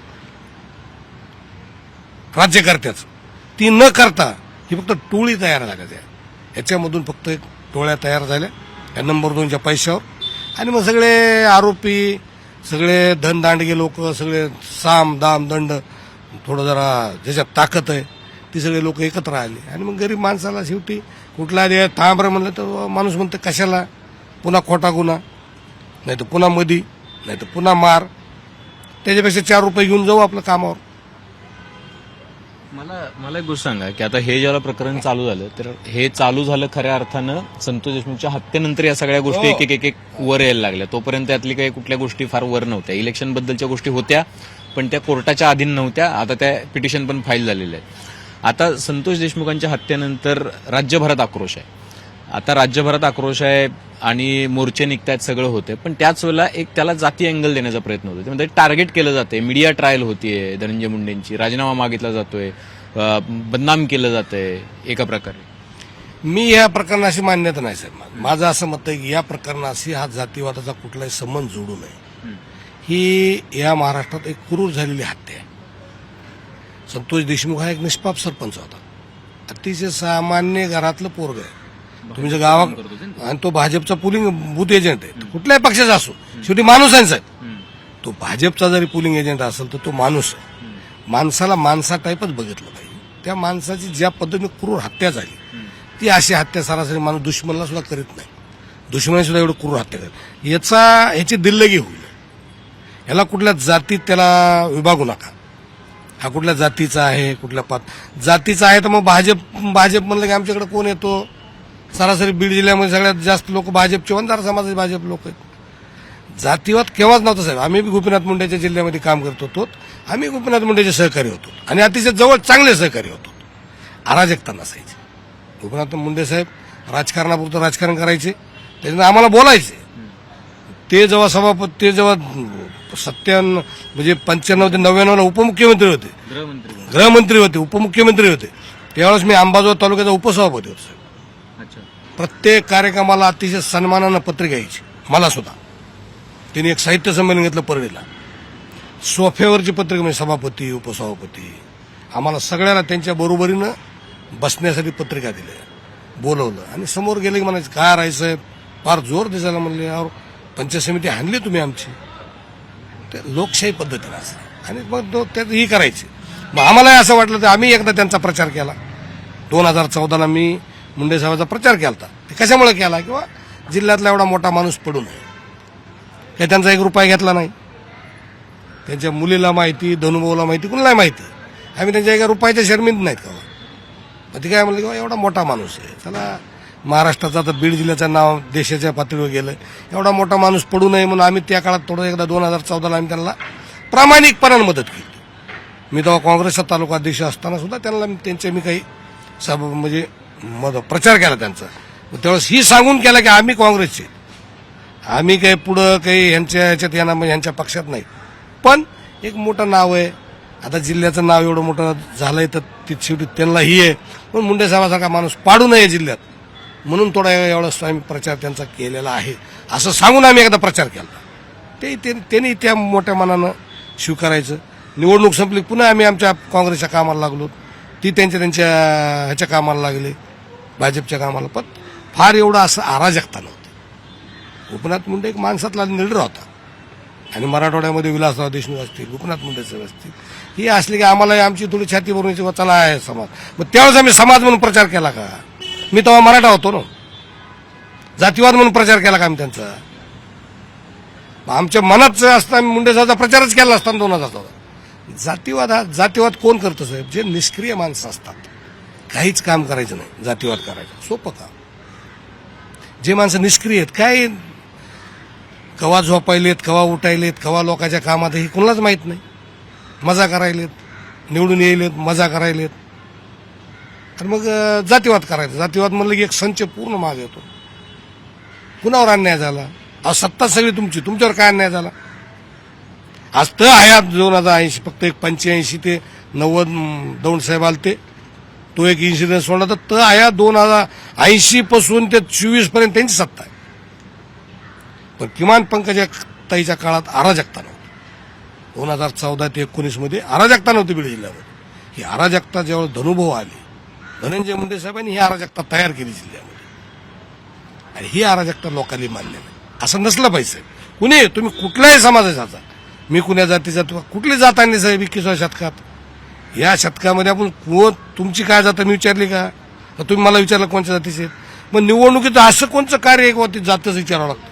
राज्यकर्त्याचं. ती न करता ही फक्त टोळी तयार झाल्या, त्या ह्याच्यामधून फक्त एक टोळ्या तयार झाल्या या नंबर 2च्या पैशावर. आणि मग सगळे आरोपी, सगळे धनदांडगे लोक, सगळे साम दाम दंड, थोडं जरा ज्याच्यात ताकद आहे ती सगळे लोक एकत्र आले. आणि मग गरीब माणसाला शेवटी कुठला दे थांब म्हणलं तर माणूस म्हणतं कशाला, पुन्हा खोटा गुन्हा, नाही तर पुन्हा मधी, नाही तर पुन्हा मार, त्याच्यापेक्षा 4 रुपये घेऊन जाऊ आपलं कामावर. मला एक गोष्ट सांगा की आता हे ज्याला प्रकरण चालू झालं, तर हे चालू झालं खऱ्या अर्थानं संतोष देशमुखच्या हत्येनंतर या सगळ्या गोष्टी एक एक वर यायला लागल्या. तोपर्यंत त्यातली काही कुठल्या गोष्टी फार वर नव्हत्या. इलेक्शन बद्दलच्या गोष्टी होत्या पण त्या कोर्टाच्या अधीन नव्हत्या. आता त्या पिटिशन पण फाईल झालेल्या आहेत. आता संतोष देशमुखांच्या हत्येनंतर राज्यभरात आक्रोश आहे. आता राज्यभरात आक्रोश आहे आणि मोर्चे निघतायत, सगळं होते, पण त्याच वेळेला एक त्याला जाती अँगल देण्याचा प्रयत्न होतो. म्हणजे टार्गेट केलं जाते, मीडिया ट्रायल होतीये धनंजय मुंडेंची, राजीनामा मागितला जातोय, बदनाम केलं जातंय एका प्रकारे. मी या प्रकरणाशी मान्यता नाही साहेब. माझं असं मत आहे की या प्रकरणाशी हा जातीवादाचा कुठलाही संबंध जोडू नये. ही या महाराष्ट्रात एक क्रूर झालेली हत्या आहे. संतोष देशमुख हा एक निष्पाप सरपंच होता, अतिशय सामान्य घरातलं पोरग आहे. तुम्ही जर गावात, आणि तो भाजपचा पोलिंग बूथ एजंट आहे, कुठल्याही पक्षाचा असो, शेवटी माणूस आहे साहेब. तो भाजपचा जरी पोलिंग एजंट असेल तर तो माणूस आहे. माणसाला माणसा टाईपच बघितलं पाहिजे. त्या माणसाची ज्या पद्धतीने क्रूर हत्या झाली, ती अशी हत्या सरासरी माणूस दुश्मनला सुद्धा करीत नाही. दुश्मनाने सुद्धा एवढं क्रूर हत्या करत, ह्याची दिल्लगी होईल. ह्याला कुठल्या जातीत त्याला विभागू नका. हा कुठल्या जातीचा आहे, कुठल्या जातीचा आहे तर मग भाजप म्हणलं की आमच्याकडे कोण येतो? सरासरी बीड जिल्ह्यामध्ये सगळ्यात जास्त लोक भाजपचे, वंजारा समाजाचे भाजप लोक आहेत. जातीवाद केव्हाच नव्हता साहेब. आम्ही बी गोपीनाथ मुंडेच्या जिल्ह्यामध्ये काम करत होतो, आम्ही गोपीनाथ मुंडेचे सहकारी होतो आणि अतिशय जवळ चांगले सहकारी होतो. अराजकता नसायची. गोपीनाथ मुंडे साहेब राजकारणापुरतं राजकारण करायचे, त्याच्यानं आम्हाला बोलायचे. ते जेव्हा सभापती, ते जेव्हा 95 ते 99ला उपमुख्यमंत्री होते, गृहमंत्री होते, उपमुख्यमंत्री होते, त्यावेळेस मी अंबाजोगाई तालुक्याचा उपसभापती होतो साहेब. प्रत्येक कार्यक्रमाला अतिशय सन्मानानं पत्रिका यायची, मला सुद्धा. त्यांनी एक साहित्य संमेलन घेतलं परळीला, सोफ्यावरची पत्रिका, म्हणजे सभापती, उपसभापती, आम्हाला सगळ्याला त्यांच्या बरोबरीनं बसण्यासाठी पत्रिका दिल्या, बोलवलं. आणि समोर गेले की म्हणायचं काय राहायचं, फार जोर दिसायला म्हणले, यावर पंचायत समिती हाणली तुम्ही आमची. ते लोकशाही पद्धतीनं असं. आणि मग त्यात ही करायची. मग आम्हालाही असं वाटलं तर आम्ही एकदा त्यांचा प्रचार केला. 2014ला मी मुंडे साहेबांचा प्रचार केला. ते कशामुळे केला? किंवा जिल्ह्यातला एवढा मोठा माणूस पडू नये. काही त्यांचा 1 रुपया घेतला नाही. त्यांच्या मुलीला माहिती, धनुभाऊला माहिती, कुणाला माहिती. आम्ही त्यांच्या 1 रुपयाच्या शर्मिंद नाहीत का. मग ते काय म्हणलं किंवा एवढा मोठा माणूस आहे, त्याला महाराष्ट्राचं आता बीड जिल्ह्याचं नाव देशाच्या पातळीवर गेलं, एवढा मोठा माणूस पडू नये म्हणून आम्ही त्या काळात थोडं एकदा 2014ला आम्ही त्यांना प्रामाणिकपणाने मदत केली. मी तेव्हा काँग्रेसचा तालुका अध्यक्ष असताना सुद्धा त्यांना मी काही म्हणजे प्रचार केला त्यांचा. त्यावेळेस ही सांगून केला की आम्ही काँग्रेसचे, आम्ही काही पुढं काही ह्यांच्यात येणार म्हणजे ह्यांच्या पक्षात नाही. पण एक मोठं नाव आहे, आता जिल्ह्याचं नाव एवढं मोठं झालंय तर ती शेवटी त्यांना ही आहे. पण मुंडे साहेबासारखा माणूस पाडू नये जिल्ह्यात, म्हणून थोडा एवढा आम्ही प्रचार त्यांचा केलेला आहे असं सांगून आम्ही एकदा प्रचार केला. त्यांनी त्या मोठ्या मनानं स्वीकारायचं. निवडणूक संपली, पुन्हा आम्ही आमच्या काँग्रेसच्या कामाला लागलो, ती त्यांच्या ह्याच्या कामाला लागले, भाजपच्या कामाला. पण फार एवढं असं अराजकता नव्हती. गोपीनाथ मुंडे एक माणसातला लीडर होता, आणि मराठवाड्यामध्ये विलासराव देशमुख असतील, गोपीनाथ मुंडे साहेब असतील, ही असली की आम्हाला आमची थोडी छाती भरून चला आहे समाज. मग त्यावेळेस आम्ही समाज म्हणून प्रचार केला का? मी तेव्हा मराठा होतो ना. जातीवाद म्हणून प्रचार केला का आम्ही त्यांचा? आमच्या मनात असता आम्ही मुंडे साहेबांचा प्रचारच केला असताना 2014. जातीवाद कोण करतं साहेब? जे निष्क्रिय माणसं असतात, काहीच काम करायचं नाही, जातीवाद करायचं सोपं काम. जे माणसं निष्क्रिय आहेत, काय कवा झोपायलेत, कवा उठायलेत, कवा लोकांच्या कामात, हे कोणालाच माहित नाही. मजा करायलेत, निवडून येईलेत, मजा करायलेत, आणि मग जातीवाद करायचं. जातीवाद म्हणलं की एक संच पूर्ण माग येतो. कुणावर अन्याय झाला? अहो, सत्ता सगळी तुमची, तुमच्यावर काय अन्याय झाला? आज तर आहे 2080, फक्त एक 85 ते 90 दौंड साहेब आलते, तो एक इन्सिडेन्स सोडला तर आहे 2080 पासून ते 24 पर्यंत त्यांची सत्ता आहे. पण किमान पंकजा ताईच्या काळात अराजकता नव्हती. 2014 ते 19 मध्ये अराजकता नव्हती बीड जिल्ह्यामध्ये. ही अराजकता जेव्हा धनुभव आली, धनंजय मुंडे साहेबांनी ही अराजकता तयार केली जिल्ह्यामध्ये, आणि ही अराजकता लोकांनी मान्य नाही. असं नसलं पाहिजे. कुणी, तुम्ही कुठल्याही समाजाचा, मी कुण्या जातीचा, कुठली जात आणली साहेब 21व्या शतकात? या शतकामध्ये आपण तुमची काय जात मी विचारली का? तुम्ही मला विचारलं कोणत्या जातीचे? मग निवडणुकीत असं कोणतं कार्य आहे की जातच विचारावं लागतं?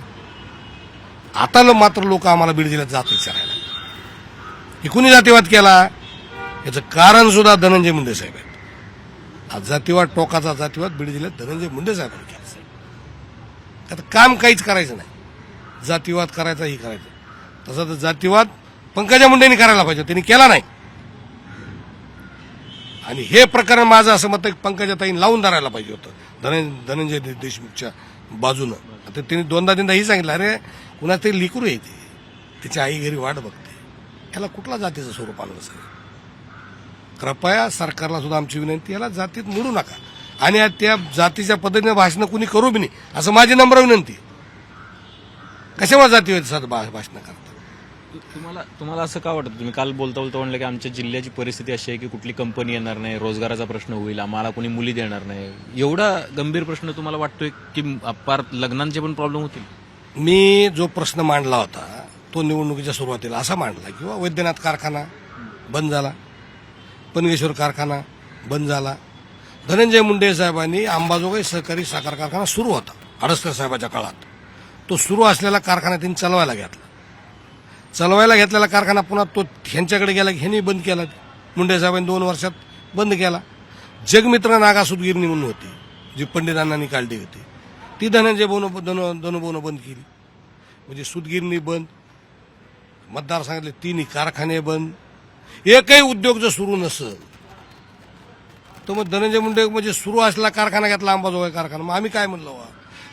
आता मात्र लोक आम्हाला बीड जिल्ह्यात जात विचारायला. हे कुणी जातीवाद केला? याचं कारण सुद्धा धनंजय मुंडे साहेब आहेत. आज जातीवाद, टोकाचा जातीवाद बीड जिल्ह्यात धनंजय मुंडे साहेबांनी केला. आता काम काहीच करायचं नाही, जातीवाद करायचा, ही करायचं. तसा तर जातीवाद पंकजा मुंडेंनी करायला पाहिजे, त्यांनी केला नाही. आणि हे प्रकरण माझं असं मत आहे की पंकजाताईंनी लावून धरायला पाहिजे होतं धनंजय देशमुखच्या बाजूनं. आता त्यांनी दोनदा ही सांगितलं, अरे कुणाच तरी लिकरू येते, त्याची आई घरी वाट बघते, याला कुठला जातीचं स्वरूप आणलं साहेब? कृपया सरकारला सुद्धा आमची विनंती, याला जातीत मोडू नका, आणि त्या जातीच्या पद्धतीने भाषणं कुणी करू बी नाही, असं माझी नम्र विनंती. कशामुळे जातीवाद भाषणं करतात? तुम्हाला असं का वाटतं? तुम्ही काल बोलता म्हणलं की आमच्या जिल्ह्याची परिस्थिती अशी आहे की कुठली कंपनी येणार नाही, रोजगाराचा प्रश्न होईल, आम्हाला कोणी मुली देणार नाही. एवढा गंभीर प्रश्न तुम्हाला वाटतोय की पार लग्नांचे पण प्रॉब्लेम होतील? मी जो प्रश्न मांडला होता तो निवडणुकीच्या सुरुवातीला असा मांडला किंवा वैद्यनाथ कारखाना बंद झाला, पनगेश्वर कारखाना बंद झाला. धनंजय मुंडे साहेबांनी अंबाजोगाई सहकारी साखर कारखाना सुरू होता आडसकर साहेबाच्या काळात, तो सुरू असलेला कारखाना त्यांनी चालवायला घेतलेला कारखाना पुन्हा तो ह्यांच्याकडे गेला की ह्यांनी बंद केला. मुंडे साहेबांनी 2 वर्षात बंद केला. जगमित्र नागा सुतगिरणी म्हणून होती, जी पंडितांनी काढली होती, ती धनंजय धनुभाऊनं बंद केली. म्हणजे सुतगिरणी बंद, मतदारसंघातले 3 कारखाने बंद, एकही उद्योग जर सुरू नसेल तर मग धनंजय मुंडे म्हणजे सुरू असलेला कारखाना घेतला अंबाजोगाई कारखाना. मग आम्ही काय म्हणलो,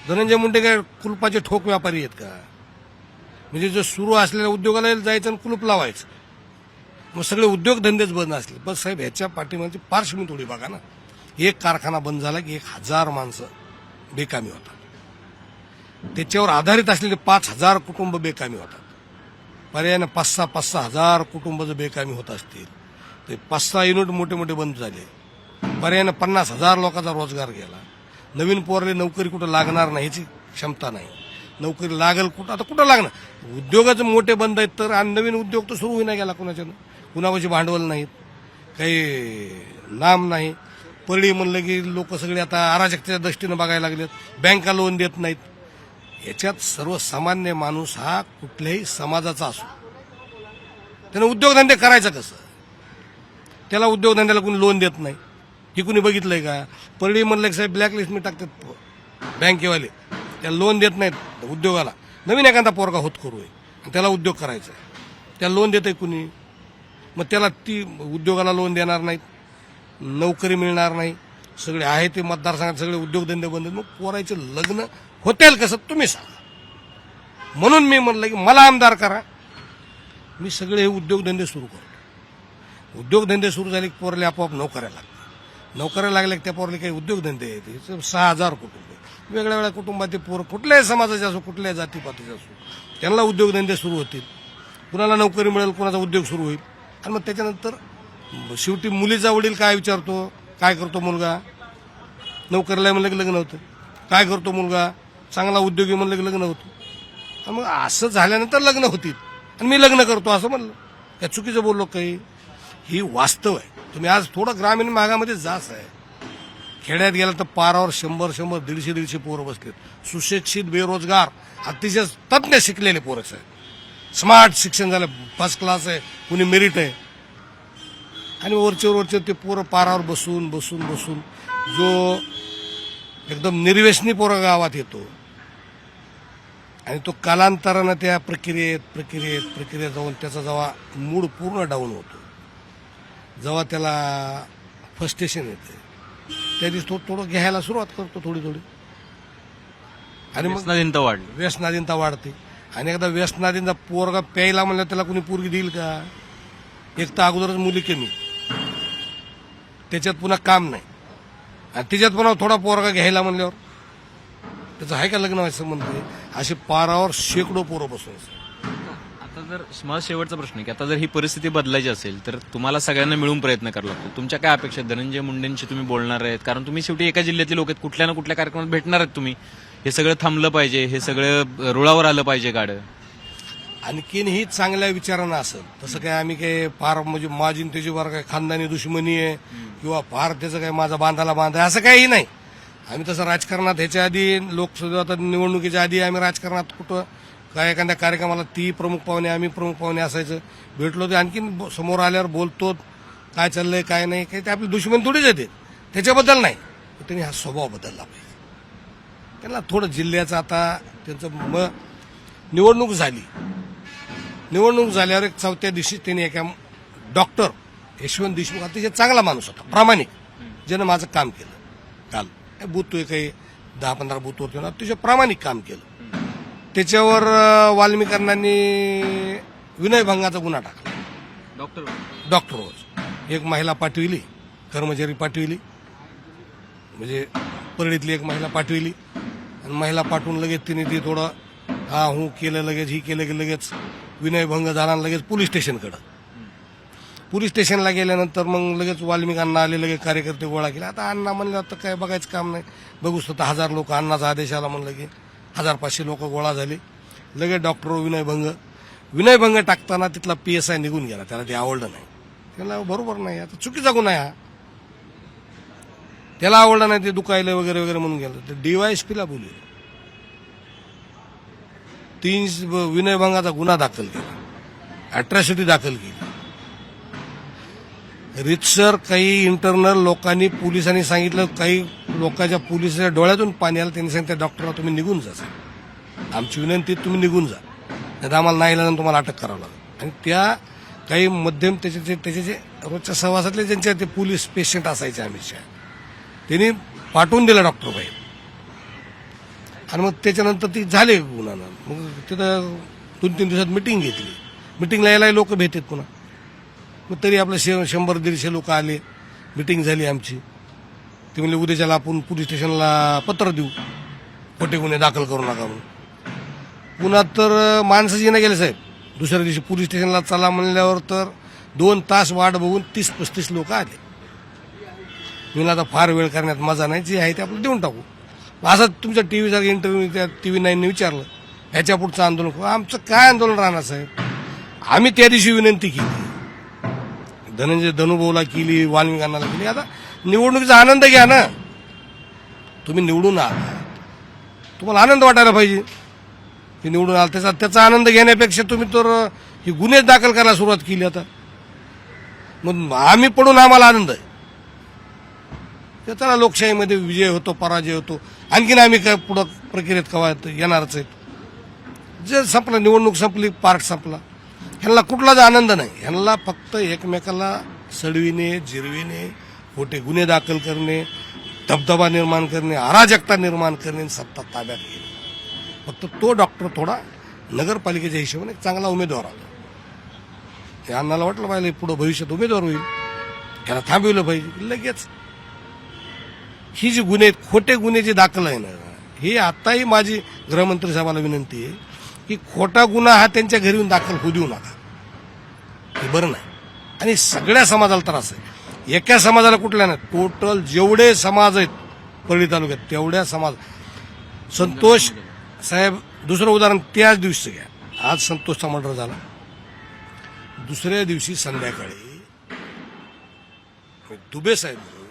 धनंजय मुंडे काय कुलपाचे ठोक व्यापारी आहेत का? म्हणजे जर सुरू असलेल्या उद्योगाला जायचं आणि कुलूप लावायचं, मग सगळे उद्योगधंदेच बंद असले. पण साहेब ह्याच्या पाठीमागची पार्श्वभूमी थोडी बघा ना. एक कारखाना बंद झाला की 1000 माणसं बेकामी होतात, त्याच्यावर आधारित असलेले 5000 कुटुंब बेकामी होतात. पर्यायानं 5-6 हजार कुटुंब जर बेकामी होत असतील तर 5-6 युनिट मोठे मोठे बंद झाले. पर्यायानं 50,000 लोकांचा रोजगार गेला. नवीन पोरले नोकरी कुठं लागणार नाही याची क्षमता नाही. नोकरी लागल कुठं, आता कुठं लागणार? उद्योगाचे मोठे बंद आहेत तर, आणि नवीन उद्योग तर सुरू होईना गेला कुणाच्यानं. कुणापाशी भांडवल नाहीत, काही नाम नाही. परळी म्हणलं की लोक सगळे आता अराजकतेच्या दृष्टीनं बघायला लागलेत, बँका लोन देत नाहीत. याच्यात सर्वसामान्य माणूस हा कुठल्याही समाजाचा असो, त्यानं उद्योगधंदे करायचा कसं? त्याला उद्योगधंद्याला कोणी लोन देत नाही, हे कुणी बघितलंय का? परळी म्हणलं की साहेब ब्लॅकलिस्ट मी टाकतात बँकेवाले, त्याला लोन देत नाहीत उद्योगाला. नवीन एखादा पोरगा होत करू आहे त्याला उद्योग करायचा, त्याला लोन देत आहे कुणी? मग त्याला ती उद्योगाला लोन देणार नाहीत, नोकरी मिळणार नाही, सगळे आहे ते मतदारसंघात सगळे उद्योगधंदे बंद आहेत. मग पोरायचे लग्न होतील कसं तुम्ही सांगा. म्हणून मी म्हणलं की मला आमदार करा, मी सगळे हे उद्योगधंदे सुरू करतो. उद्योगधंदे सुरू झाले की पोरले आपोआप नोकऱ्या लागतात. नोकऱ्या लागल्या की त्या पोरले काही उद्योगधंदे आहेत. 6,000 कुटुंब, वेगळ्या वेगळ्या कुटुंबातील पोरं, कुठल्याही समाजाचे असो, कुठल्याही जातीपातीचे असो, त्यांना उद्योगधंदे सुरू होतील. कुणाला नोकरी मिळेल, कुणाचा उद्योग सुरू होईल. आणि मग त्याच्यानंतर शेवटी मुलीचा वडील काय विचारतो, काय करतो मुलगा, नोकरीला म्हणलं की लग्न होतं. काय करतो मुलगा, चांगला उद्योगी म्हणलं की लग्न होतं. आणि मग असं झाल्यानंतर लग्न होतील. आणि मी लग्न करतो असं म्हणलं, या चुकीचं बोललो काही. ही वास्तव आहे. तुम्ही आज थोडं ग्रामीण भागामध्ये जास्त आहे. खेड्यात गेला तर पारावर 100, 150 पोरं बसलेत. सुशिक्षित, बेरोजगार, अतिशय तज्ञ शिकलेले पोरच आहेत. स्मार्ट शिक्षण झालं, फर्स्ट क्लास आहे, कुणी मेरिट आहे. आणि वरचे ते पोरं पारावर बसून बसून बसून जो एकदम निर्व्यसनी पोरं गावात येतो आणि तो कालांतरानं त्या प्रक्रियेत जाऊन त्याचा जेव्हा मूड पूर्ण डाऊन होतो, जेव्हा त्याला फ्रस्ट्रेशन येते, त्या दिवशी तो थोडं घ्यायला सुरुवात करतो थोडी. आणि मग व्यसनाधीनता वाढते. आणि एकदा व्यसनाधीनता पोरगा प्यायला म्हणलं त्याला कोणी पोरगी देईल का? एक तर अगोदरच मुली कमी, त्याच्यात पुन्हा काम नाही, आणि त्याच्यात पुन्हा थोडा पोरगा घ्यायला म्हणल्यावर त्याचं आहे का लग्न व्हायचं संबंध? असे पारावर शेकडो पोरं बसून. आता जर मला शेवटचा प्रश्न आहे की आता जर ही परिस्थिती बदलायची असेल तर तुम्हाला सगळ्यांना मिळून प्रयत्न करावा लागतो. तुमच्या काय अपेक्षा आहेत? धनंजय मुंडेंशी तुम्ही बोलणार आहेत, कारण तुम्ही शेवटी एका जिल्ह्यातले लोक आहेत, कुठल्या ना कुठल्या कार्यक्रमात भेटणार आहेत तुम्ही. हे सगळं थांबलं पाहिजे, हे सगळं रुळावर आलं पाहिजे गाडं. आणखीन ही चांगल्या विचारानं असेल तसं काय आम्ही काय फार म्हणजे माझी आणि त्याची फार काय खानदानी दुश्मनी आहे किंवा फार त्याचं काय माझा बांधाला बांध आहे असं काही नाही. आम्ही तसं राजकारणात ह्याच्या आधी लोकसभा निवडणुकीच्या आधी आम्ही राजकारणात कुठं काय एखाद्या कार्यक्रमाला ती प्रमुख पाहुणे आम्ही प्रमुख पाहुणे असायचं, भेटलो ते आणखीन समोर आल्यावर बोलतो काय चाललंय काय नाही, काही ते आपली दुश्मन थोडीच येते, त्याच्याबद्दल नाही. त्यांनी हा स्वभाव बदलला पाहिजे. त्यांना थोडं जिल्ह्याचं आता त्यांचं निवडणूक झाल्यावर एक 4थ्या दिवशी त्यांनी एका डॉक्टर यशवंत देशमुख अतिशय चांगला माणूस होता, प्रामाणिक, ज्यानं माझं काम केलं. काल बूथ काही 10-15 बूथवरती अतिशय प्रामाणिक काम केलं. त्याच्यावर वाल्मिकांनी विनयभंगाचा गुन्हा टाकला. डॉक्टर एक महिला पाठविली, कर्मचारी पाठविली, म्हणजे परळीतली एक महिला पाठविली. आणि महिला पाठवून लगेच तिने ती थोडं केलं, लगेच ही केलं की लगेच विनयभंग झाला आणि लगेच पोलीस स्टेशनला गेल्यानंतर मग लगेच वाल्मिकांना आले, लगेच कार्यकर्ते गोळा केले. आता अण्णा म्हणलं तर काय बघायचं काम नाही, बघूच तर 1000 लोक, अण्णाचा आदेश आला म्हणलं की 1500 लोक गोळा झाले. लगेच डॉक्टर विनयभंग टाकताना तिथला PSI निघून गेला, त्याला ते आवडलं नाही. त्याला बरोबर नाही, आता चुकीचा गुन्हा आहे हा, त्याला आवडलं नाही, ते दुखायलं वगैरे वगैरे म्हणून गेलं. ते DYSPला बोलले, 3 विनयभंगाचा गुन्हा दाखल केला, अॅट्रॉसिटी दाखल केली. रितसर काही इंटरनल लोकांनी, पोलिसांनी सांगितलं, काही लोकांच्या पोलिसाच्या डोळ्यातून पाणी आलं. त्यांनी सांगितलं डॉक्टरला तुम्ही निघून जा, आमची विनंती तुम्ही निघून जा, नाही तर आम्हाला नाही लागलं तुम्हाला अटक करावं लागेल. आणि त्या काही मध्यम त्याचे जे रोजच्या सहवासातले ज्यांच्या ते पोलीस पेशंट असायचे आम्हीच्या, त्यांनी पाठवून दिलं डॉक्टर बाई. आणि मग त्याच्यानंतर ती झाले गुन्हा. मग तिथं 2-3 दिवसात मिटिंग घेतली. मिटिंगला यायला लोक भेटतात पुन्हा. मग तरी आपलं 100-150 लोक आले, मिटिंग झाली आमची. ते म्हणले उद्याच्याला आपण पोलीस स्टेशनला पत्र देऊ, खोटे गुन्हे दाखल करू नका म्हणून. पुन्हा तर माणसं येणं गेले साहेब. दुसऱ्या दिवशी पोलीस स्टेशनला चला म्हणल्यावर तर 2 तास वाट बघून 30-35 लोक आले. मी आता फार वेळ करण्यात मजा नाही, जे आहे ते आपलं देऊन टाकू. असं तुमच्या टीव्हीसारखं इंटरव्ह्यू त्या TV9ने विचारलं ह्याच्या पुढचं आंदोलन. आमचं काय आंदोलन राहणार साहेब? आम्ही त्या दिवशी विनंती केली, धनंजय धनुभाऊला केली, वाल्मिकांना केली. आता निवडणुकीचा आनंद घ्या ना, तुम्ही निवडून आला, तुम्हाला आनंद वाटायला पाहिजे की निवडून आला. त्याचा आनंद घेण्यापेक्षा तुम्ही तर ही गुन्हे दाखल करायला सुरुवात केली. आता मग आम्ही पडून आम्हाला आनंद आहे. त्याचा लोकशाहीमध्ये विजय होतो, पराजय होतो. आणखीन आम्ही काय पुढं प्रक्रियेत कवा येणारच आहेत. जे संपलं, निवडणूक संपली, पार्ट संपला. ह्यांना कुठलाच आनंद नाही. ह्यांना फक्त एकमेकाला सडविणे, जिरविणे, खोटे गुन्हे दाखल करणे, दबदबा निर्माण करणे, अराजकता निर्माण करणे, सत्ता ताब्यात घेणे. फक्त तो डॉक्टर थोडा नगरपालिकेच्या हिशोबाने एक चांगला उमेदवार आला. ते अण्णाला वाटलं पाहिजे पुढे भविष्यात उमेदवार होईल, त्याला थांबविलं पाहिजे. लगेच ही जी गुन्हे आहेत, खोटे गुन्हे जे दाखल आहे ना, हे आताही माझी गृहमंत्री साहेबांना विनंती आहे की खोटा गुन्हा हा त्यांच्या घरी येऊन दाखल होऊ देऊ नका. हे बरं नाही. आणि सगळ्या समाजाला त्रास आहे. एका समाजाला कुठल्या नाही, टोटल जेवढे समाज आहेत परळी तालुक्यात तेवढ्या समाज. संतोष साहेब, दुसरं उदाहरण त्याच दिवशी घ्या. आज संतोषचा मर्डर झाला. दुसऱ्या दिवशी संध्याकाळी दुबे साहेब म्हणून,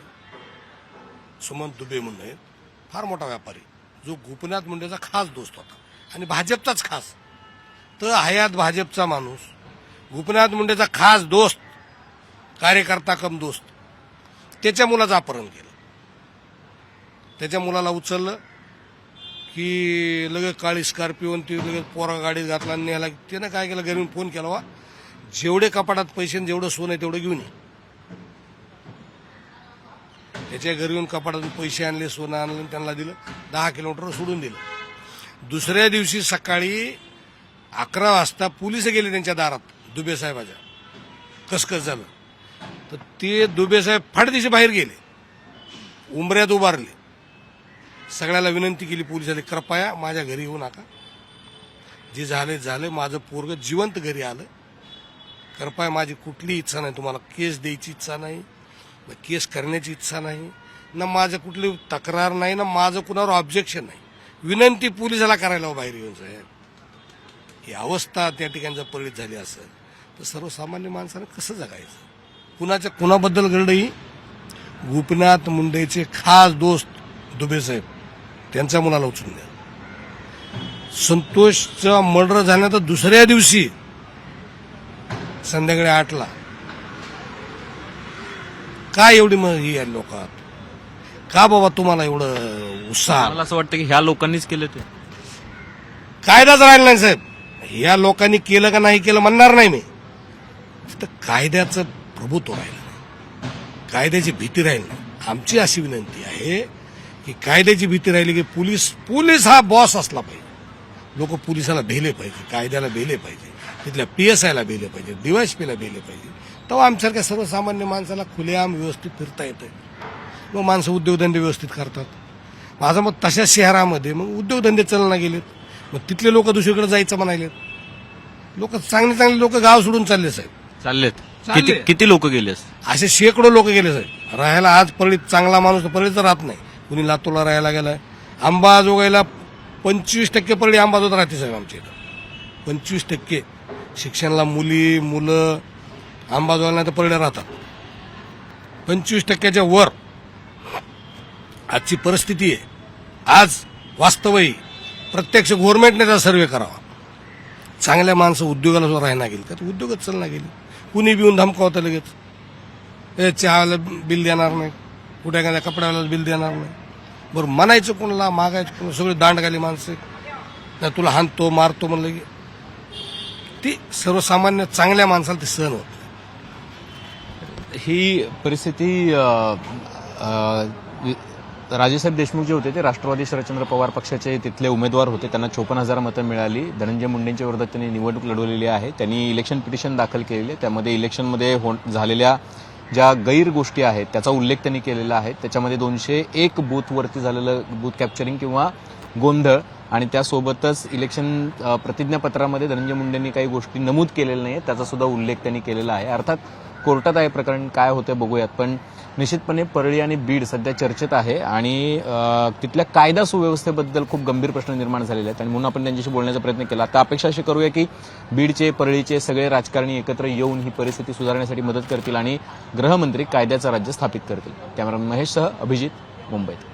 सुमंत दुबे म्हणून आहेत, फार मोठा व्यापारी, जो गोपीनाथ मुंडेचा खास दोस्त होता आणि भाजपचाच खास. तर हयात भाजपचा माणूस, गोपीनाथ मुंडेचा खास दोस्त, कार्यकर्ता कम दोस्त, त्याच्या मुलाचं अपहरण केलं. त्याच्या मुलाला उचललं की लगेच काळी स्कॉर्पिओ ती लगेच पोरा गाडीत घातला आणि न्यायला. त्यानं काय केलं, घरी फोन केला, वा जेवढे कपाटात पैसे जेवढं सोनं आहे तेवढं घेऊन ये. त्याच्या घरी येऊन कपाटातून पैसे आणले, सोनं आणलं, त्यांना दिलं. 10 किलोमीटर सोडून दिलं. दुसऱ्या दिवशी सकाळी 11 वाजता पोलिस गेले त्यांच्या दारात दुबे साहेबाच्या. कसकस झालं तर ते दुबे साहेब फाडदिशी बाहेर गेले, उंबऱ्यात उभारले, सगळ्याला विनंती केली पोलिसांनी, कृपया माझ्या घरी येऊ नका, जे झाले झाले, माझं पोरग जिवंत घरी आलं, कृपया माझी कुठली इच्छा नाही, तुम्हाला केस द्यायची इच्छा नाही, केस करण्याची इच्छा नाही, ना माझं कुठली तक्रार नाही, ना माझं कुणावर ऑब्जेक्शन नाही, विनंती पोलिसाला करायला बाहेर येऊन. साहेब, ही अवस्था त्या ठिकाणी जर परळीत झाली असेल तर सर्वसामान्य माणसाने कसं जगायचं? कुणाबद्दल घडलं? ही गोपीनाथ मुंडेचे खास दोस्त दुबे साहेब, त्यांच्या मुलाला उचलून द्या. संतोषचा मर्डर झाल्यानंतर दुसऱ्या दिवशी संध्याकाळी 8ला काय एवढी ही आहे लोकात? का बाबा तुम्हाला एवढं उत्साह? मला असं वाटतं की ह्या लोकांनीच केलं ते. कायदाच राहिला नाही साहेब. ह्या लोकांनी केलं का नाही केलं म्हणणार नाही मी, तर कायद्याचं प्रभुत्व राहिलं नाही, कायद्याची भीती राहिली नाही. आमची अशी विनंती आहे की कायद्याची भीती राहिली की पोलीस हा बॉस असला पाहिजे. लोक पोलिसाला भेले पाहिजे, कायद्याला भेले पाहिजे, तिथल्या PSIला भेले पाहिजे, DYSPला भेले पाहिजे. तेव्हा आमच्यासारख्या सर्वसामान्य माणसाला खुलेआम व्यवस्थित फिरता येतं. मग माणसं उद्योगधंदे व्यवस्थित करतात. माझं मग तशा शहरामध्ये मग उद्योगधंदे चालना गेलेत, मग तिथले लोक दुसरीकडे जायचं म्हणालेत. लोक चांगले लोक गाव सोडून चालले साहेब. चाललेत. किती लोक गेले? असे शेकडो लोक गेले साहेब. राहायला आज परळीत चांगला माणूस परळीत राहत नाही. कुणी लातूरला राहायला गेलाय. अंबाजोगाईला 25% परळी अंबाजोगाईत राहते साहेब. आमच्या इथं 25% शिक्षणाला मुलं अंबाजोगाईला नाही तर परळीला राहतात. 25%च्या वर आजची परिस्थिती आहे. आज वास्तवही प्रत्यक्ष गव्हर्नमेंटने त्याचा सर्वे करावा. चांगल्या माणसं उद्योगाला सुद्धा राहायला गेली का उद्योगच चालना गेली. कुणी बिऊन धमकावतं लगेच, चहावाला बिल देणार नाही, कुठे एखाद्या कपड्याला बिल देणार नाही. बरं म्हणायचं कोणाला, मागायचं कोणाला, सगळे दांडगाली माणसं नाही, तुला हाणतो मारतो म्हणलं की ती सर्वसामान्य चांगल्या माणसाला ती सहन होत. ही परिस्थिती राजेसाहेब देशमुख जे होते ते राष्ट्रवादी शरदचंद्र पवार पक्षाचे तिथले उमेदवार होते. त्यांना 54,000 मतं मिळाली. धनंजय मुंडेंच्या विरोधात त्यांनी निवडणूक लढवलेली आहे. त्यांनी इलेक्शन पिटिशन दाखल केलेली आहे. त्यामध्ये इलेक्शनमध्ये झालेल्या ज्या गैर गोष्टी आहेत त्याचा उल्लेख त्यांनी केलेला आहे. त्याच्यामध्ये 201 बूथवरती झालेलं बूथ कॅप्चरिंग किंवा गोंधळ आणि त्यासोबतच इलेक्शन प्रतिज्ञापत्रामध्ये धनंजय मुंडेंनी काही गोष्टी नमूद केलेल्या नाहीत त्याचा सुद्धा उल्लेख त्यांनी केलेला आहे. अर्थात कोर्टात आहे प्रकरण, काय होतं बघूयात. पण निश्चितपणे परळी आणि बीड सध्या चर्चेत आहे आणि तिथल्या कायदा सुव्यवस्थेबद्दल खूप गंभीर प्रश्न निर्माण झालेले आहेत आणि म्हणून आपण त्यांच्याशी बोलण्याचा प्रयत्न केला. आता अपेक्षा अशी करूया की बीडचे परळीचे सगळे राजकारणी एकत्र येऊन ही परिस्थिती सुधारण्यासाठी मदत करतील आणि गृहमंत्री कायद्याचं राज्य स्थापित करतील. कॅमेरामन महेशसह अभिजित, मुंबईत.